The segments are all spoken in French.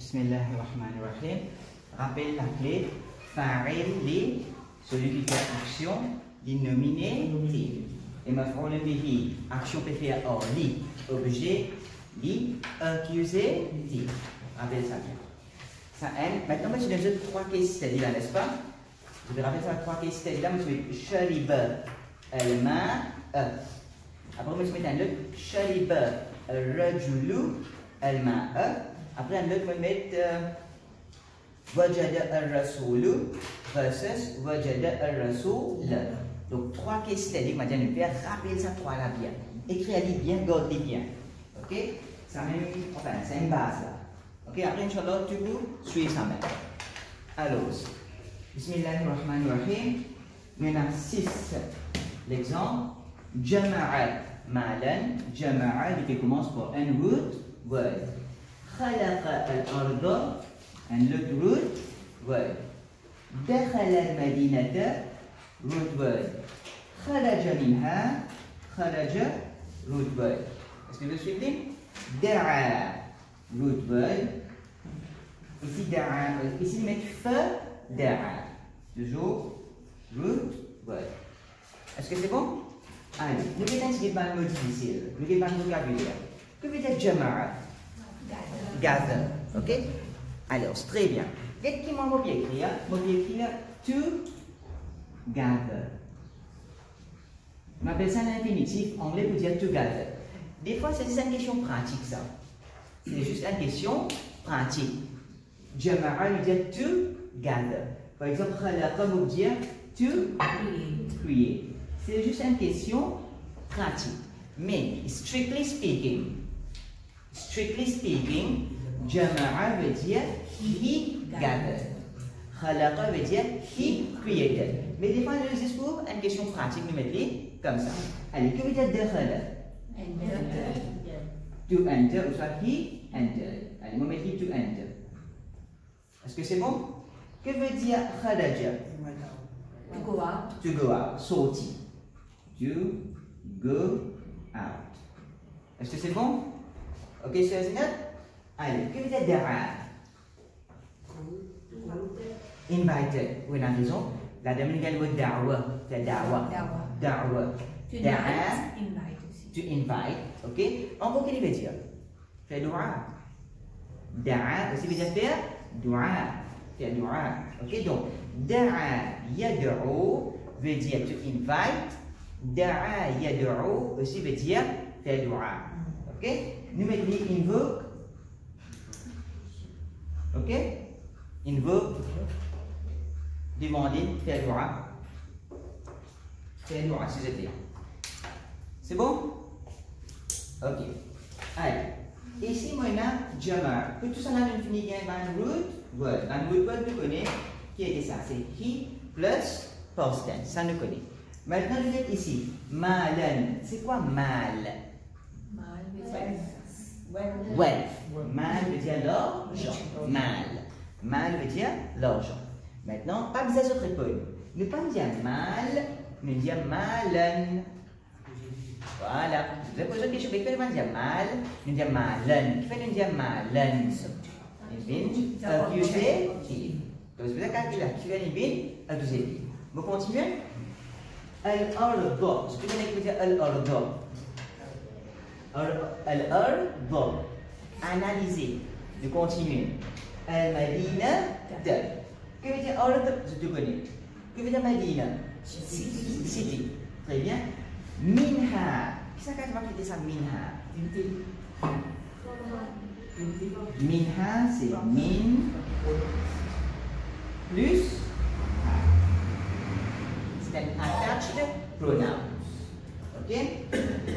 Bismillahirrahmanirrahim. Rappelle la clé. Fa'il li, celui qui fait action, li nominé, li. Et maf'oul bihi, action PFA or li, objet, li, accusé, li. Rappelle ça bien. Ça aide. Maintenant, je vais donner trois case studies là, n'est-ce pas? Je vais rappeler ça trois case studies là. Je vais shariba al-ma'. Après, je vais mettre un autre shariba al-rajulu al-ma'. Après, un autre, je vais mettre wajada al-rasulu versus wajada al-rasul. Donc, trois case studies. Maintenant, je vais rappeler ça trois là bien. Écrire-les bien, garde-les bien. Ok? Ça même, enfin, c'est une base là. Ok, après, Inch'Allah, tu peux suivre ça même. Alors, Bismillahirrahmanirrahim. Maintenant, 6. L'exemple. Jama'a malan. Jama'a, qui commence par un root word. Khalaqa al-arda. Un autre root word. Dakhala al-madinata. Root word. Kharaja minha. Kharaja root word. Est-ce que vous suivez? Da'a. Root word. Ici, da'a. Ici, mettre fa, da'a. Toujours root word. Est-ce que c'est bon? Allez, nous allons essayer de faire un mot difficile. Nous allons faire un vocabulaire. Que veut dire jama'a? Gather. Ok? Alors, c'est très bien. Qu'est-ce qui m'a mot écrit? Mot écrit to gather. On appelle ça l'infinitif anglais pour dire to gather. Des fois, c'est juste une question pratique, ça. C'est juste une question pratique. Jama'a veut dire to gather. Par exemple, khalaqa veut dire to create. C'est juste une question pratique. Mais, strictly speaking, Jama'a veut dire he gathered. Khalaqa veut dire he created. Mais des fois, on utilise pour une question pratique, nous mettons comme ça. Allez, que veut dire dakhala? To enter, ou soit he entered. Allez, on met to enter. Est-ce que c'est bon? Que veut dire kharaja? To go out. To go out, sorti. To go out. Est-ce que c'est bon? Ok, c'est Zinat? Allez, que veut dire da'a? Invited. Oui, on a raison. La dame nous gagne le mot da'wa. C'est da'wa. Da'wa. Da'a. To invite. Ok? En gros, qu'est-ce qu'il veut dire? Faire dua. Da'a aussi veut dire faire dua. Faire dua. Ok? Donc, da'a yad'u veut dire to invite. Da'a yad'u aussi veut dire faire dua. Ok? Nous mettons invoke. Ok? Invoke. Demander, faire dua. Faire dua, s'il vous plaît. C'est bon? Ok. Allez. Ici, maintenant, Jama. Pour tout ça, là, nous finissons par un root word. Un root word, nous connaissons qui était ça. C'est he plus past tense. Ça, nous connaissons. Maintenant, vous êtes ici. Malan. C'est quoi mal? Wealth. Mal veut dire l'argent. Mal veut dire l'argent. Maintenant, pas besoin de répondre. Ne pas dire mal, mais dire malan. Voilà. Vous avez posé une question, mais que dire mal, nous dire malan. Qui fait nous dire malan? Accusative. Donc, c'est pour ça qu'il qui fait une accusative. Vous continuez? Al-arda. Ce que vous allez dire al-arda. Al-arda. Analyser. Nous continuons. Al-madina. Que veut dire arda? Je te connais. Que veut dire madina? City. Très bien. Minha. Qu'est-ce que va quitter ça, minha? Minha, c'est min plus ha. C'est un attached pronoun. Ok?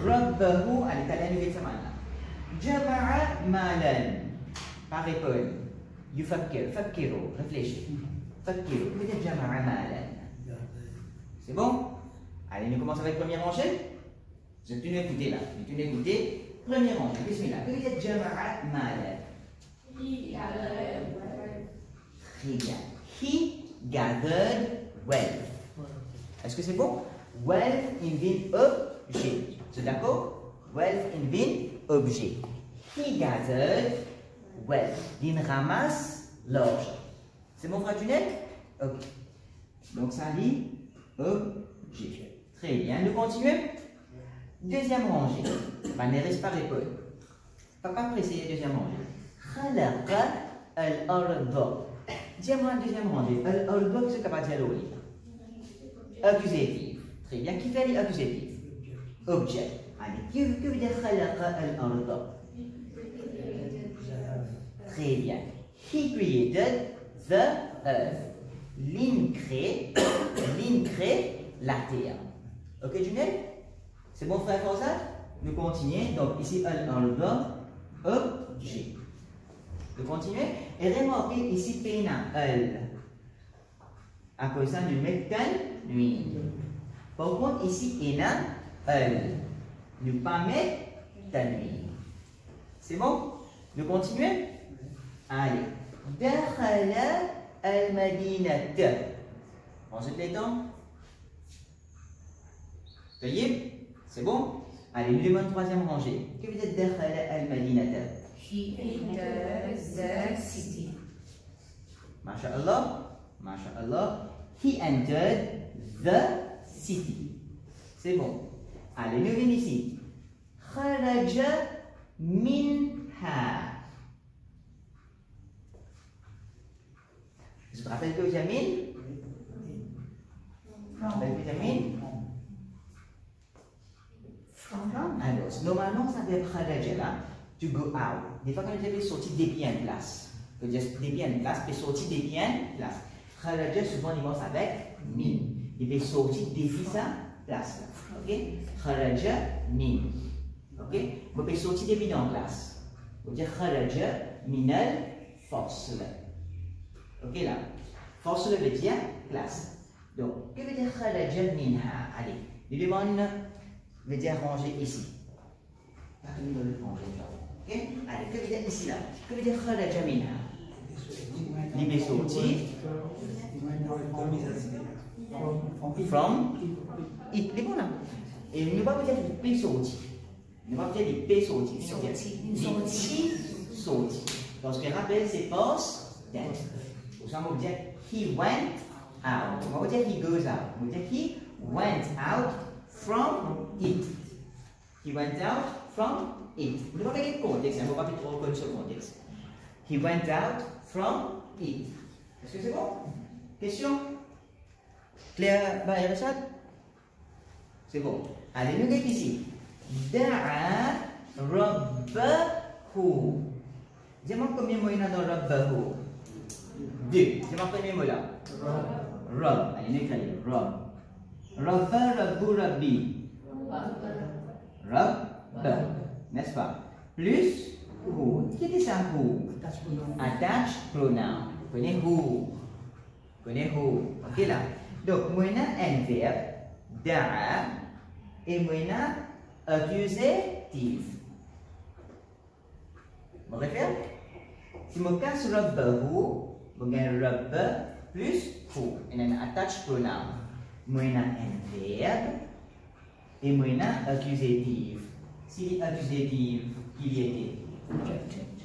Rabbahu, à l'italien, nous disons ça. Jama'a malan. Par répondre. Yufakkir, fakkiru, réfléchis. Fakkiru, que veut dire jama'a malan? C'est bon? Allez, nous commençons avec le premier rangée. Vous êtes écouté là. Vous êtes écouté. Premier rangée. Bismillah. Que veut dire jama'a malan? He gathered wealth. Est-ce que c'est bon? Wealth invite objet. C'est d'accord? Wealth invite objet. He gathered well. Il ramasse l'argent. C'est bon, frère Tunnel? Ok. Donc ça dit objet. Très bien. Nous continuons. Deuxième rangée. Ben, ne reste pas répondre. Papa précise deuxième rangée. خلق الأرض. Dis-moi deuxième rangée. الأرض, qu'est-ce que tu vas dire au livre? Accusatif. Très bien. Qui fait les accusatifs? Objet. Allez, que veut dire خلق الأرض? Très bien. He created the earth. L'in crée la terre. Ok, Junel? C'est bon, frère Fawzat? Nous continuons. Donc, ici, al-arda, objet. Nous continuons. Et remarquez ici, pena, al. À cause de ça, nous mettons lui. Par contre, ici, ena, al. Nous pas mettre lui. C'est bon? Nous continuons? Allez. دخل المدينة. Ensuite, les temps. C'est bon? Allez, nous demandons troisième rangée. Que veut dire دخل المدينة? He entered the city. MashaAllah. MashaAllah. He entered the city. C'est bon. Allez, nous venons ici. خرج منها. Je te rappelle que Jamil? Alors, normalement, ça veut être kharaja là, to go out. Des fois, quand tu veux sortir des pieds en place, des pieds en place, tu peux sortir des pieds en place. Kharaja, souvent, il commence avec min. Il peut sortir des sa place. Ok? Kharaja min. Ok? Vous pouvez sortir des pieds en place. Vous dire kharaja minal force. Ok là? Force veut dire place. Donc, que veut dire kharaja minha? Allez, les demandes veut dire ranger ici. Pas que nous devons ranger là. Ok? Allez, que veut dire ici là? Que veut dire kharaja minha? Il est sorti. From it. Les bons là. Et il ne va pas dire il peut sortir. Il ne va pas dire il peut sortir. Il sorti. Donc, ce qu'on rappelle, c'est past tense. On va dire he went out. On va dire he goes out. On va dire he went out from it. He went out from it. Vous ne pouvez pas regarder le contexte, on ne va pas faire trop sur le contexte. He went out from it. Est-ce que c'est bon? Question? Claire Bayrachad? C'est bon. Allez, nous regardons ici. Da'a rabbahu. Dis-moi combien de mots il y a dans rabbahu? Deux. C'est mon premier mot là. Rob. Allez, nous écrivons. Rob. Rabba, rabbu, rabbi. Rob. N'est-ce pas? Plus who. Qui est ça who? Attach pronoun. Connais who. Connais who. Ok là. Donc, moi, un verbe. Da'a. Et moi, accusatif. Vous référez? Si je casse rabbahu, je vais rabba plus who. Et un attach pronoun. Moi, un verbe. Et moi, accusatif. Si l'accusatif, il y était?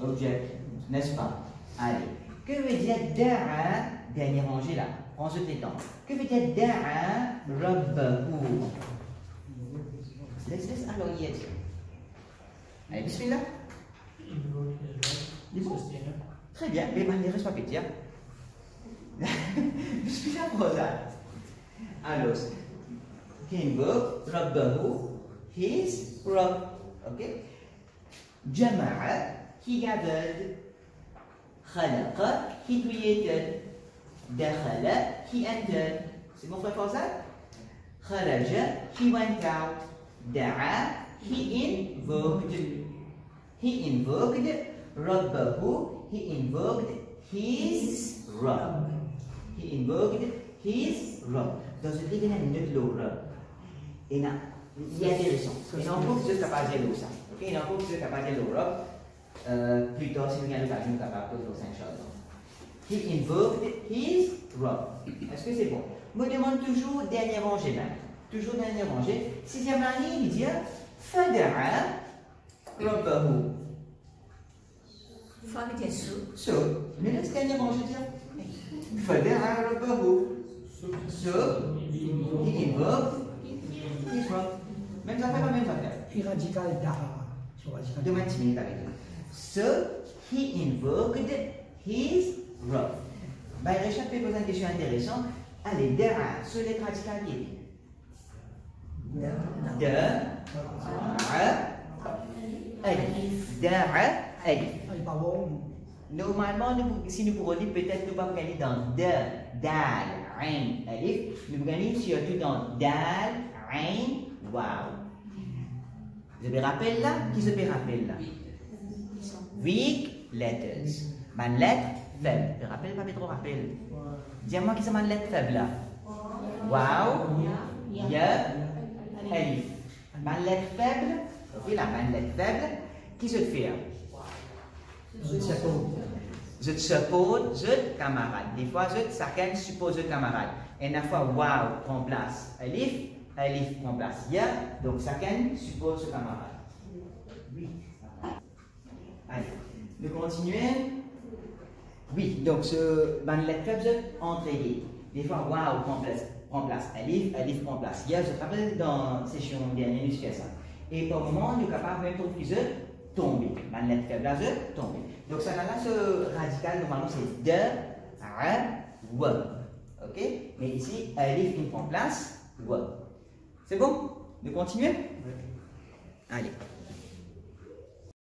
Object. N'est-ce pas? Allez. Que veut dire da'a? Dernier rangé là. On se détend. Que veut dire da'a rabbahu? Laisse alors y être. Allez, bismillah. Très bien, mais il ne reste pas petit. Bismillah pour ça. Alors, qui invoque rabbahu, his Rabb. Ok? Jama'a, he gathered. Khalaqa, he created. Dakhala, he entered. C'est bon frère Fawzat? Kharaja, he went out. Da'a, he invoked. He invoked Rabbahu, he invoked his Rabb. He invoked his Rabb. Dans ce livre, il y a une autre Rabb. Il y a des raisons. Il y a un peu de capable de dire ça. Ok? Il y a un peu de capable de dire Rabb. Plus tard, si vous avez l'occasion, capable de faire ça. He invoked his Rabb. Est-ce que c'est bon? Je me demande toujours dernier rangée là. Toujours dernier rangée. Sixième année, il dit Fada'a Rabbahu. فهمت يا سو؟ So, mais là, ce qu'il y a comment je dire? فدعا ربه. So, he invoked his Rabb. Même affaire, même affaire. Puis radical da'a. So radical. Demain, 10 minutes avec nous. So, he invoked his Rabb. Bah, Richard peut poser une question intéressante. Allez, da'a, sur les radicales qui est da'a, alif. Allez, pas bon. Normalement, si nous pourrons dire, peut-être nous pas gagner dans dal, ain, alif, nous gagnons surtout dans dal, ain, waouh. Vous avez rappel là? Qui se fait rappel là? Weak letters. Man lettre faible. Je rappelle pas trop rappel. Dis-moi qui c'est man lettre faible là? Waouh, ya, alif. Man lettre faible, ok là, man lettre faible, qui se fait? Je sais pas. Je suppose, je camarade. Des fois, je chacun suppose camarade. Et une fois, wow remplace alif, alif remplace ya. Donc, chacun suppose camarade. Oui. Allez, nous continuons. Oui, donc ce ban lettre faible entrée. Des fois, wow remplace alif, alif remplace ya. Je te rappelle dans la session dernière, nous faisons ça. Et pour le moment, nous sommes capables de mettre plus tomber. Ban lettre faible là, je tomber. Donc ça là, ce radical normalement c'est de, w. Ok? Mais ici, alif qui prend place, w. C'est bon? Nous continuons? Allez.